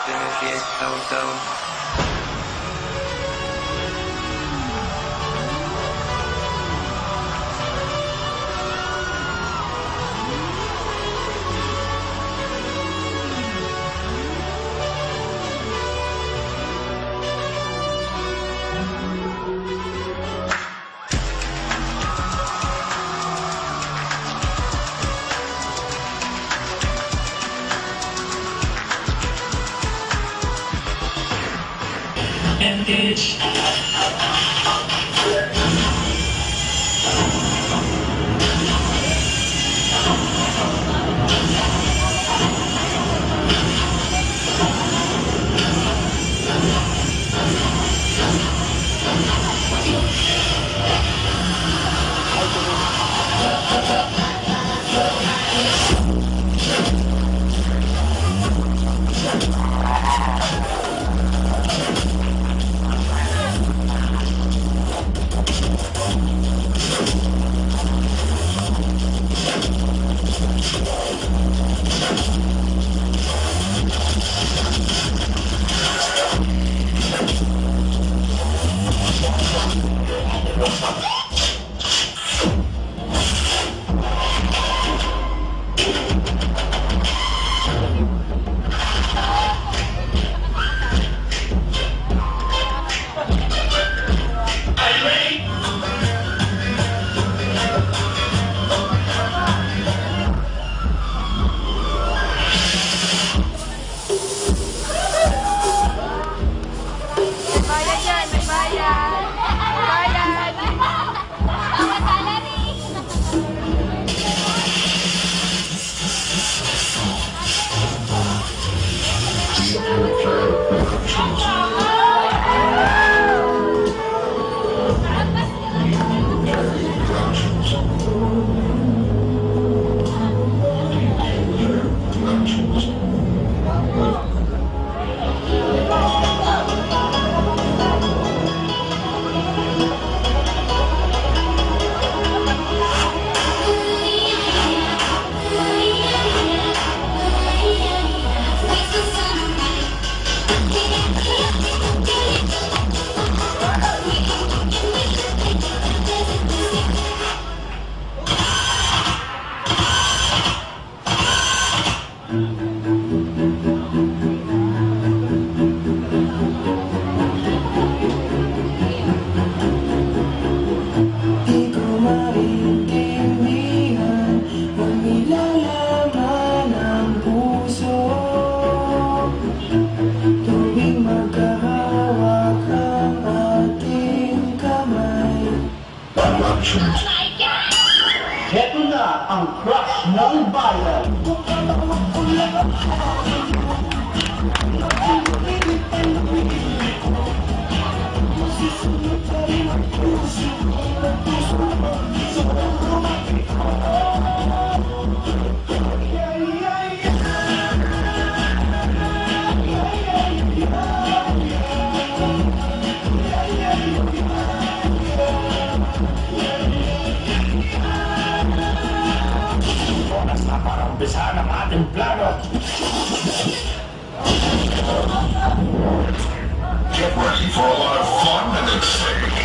Timothy Countdown. Engage. Heto na ang crush ng bayan. Oras na para umpisahan ang ating plano. Get ready for a lot of fun and exciting.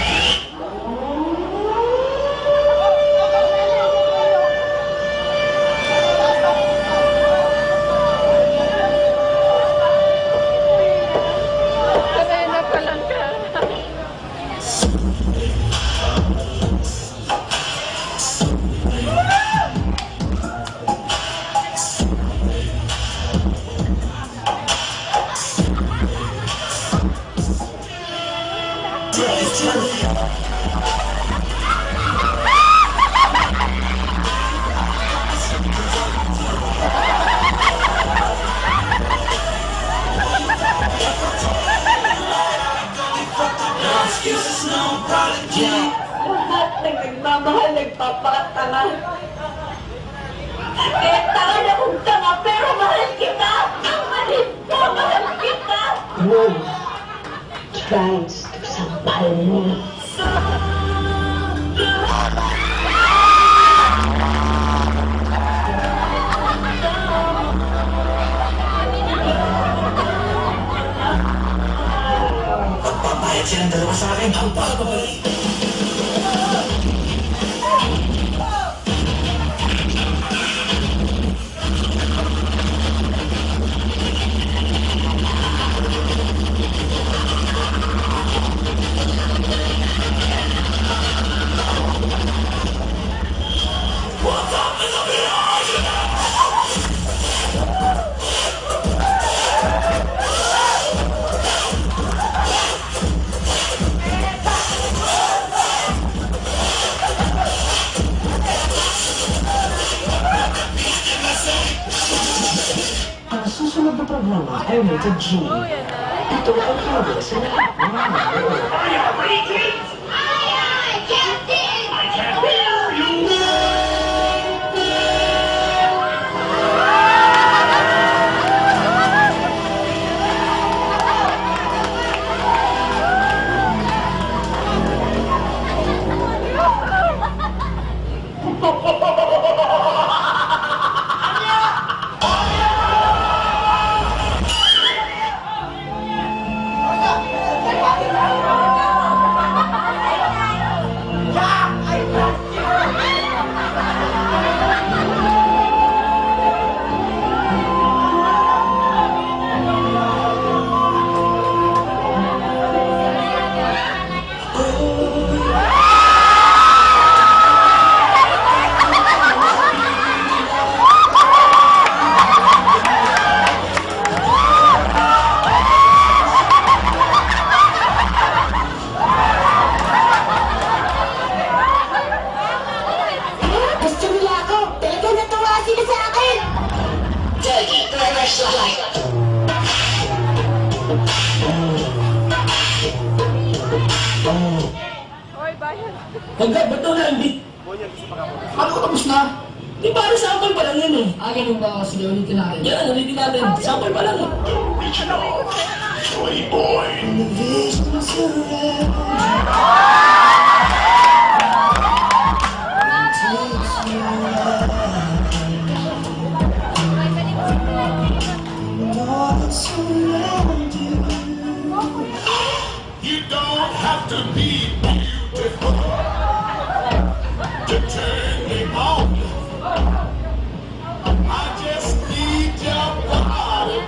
Lahat ng nagmamahal, nagpapakatanga. Eh, tanga na kung tanga, pero mahal kita! Ang malit ko, mahal kita! Wood tries to sampal mo. silang dalawa sa akin. Ang pagpapalik. Ang susunod na programa ay rated G. Ito ay para sa lahat ng mga nanonood. Gusto nila ako. Talaga natuwa sila sa akin. Dirty Flashlight. Hanggang ba't daw na-ambit? Ano ko tapos na? Di ba sample pa lang yun eh? Ganun ba? Sige, ulitin natin. Yan, ulitin natin. Sample pa lang eh. Original Playboy. You don't have to be beautiful to turn me on. I just need your body,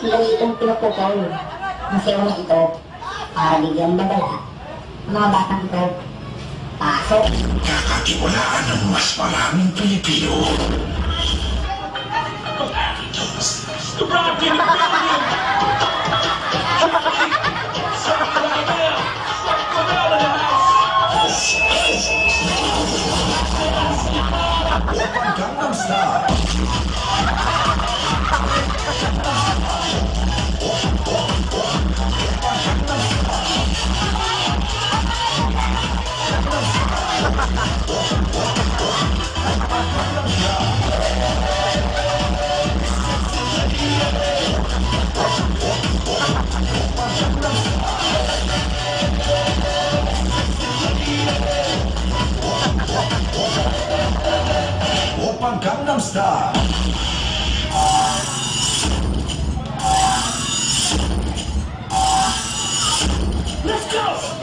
Ilang itong pinupukol. Ang sayo na ito. Para bigyan badala. Ang mga batang ito. Pasok. Kakatiwalaan ng mas maraming Pilipino. Gangnam Style. Oppa Gangnam Style. Let's go!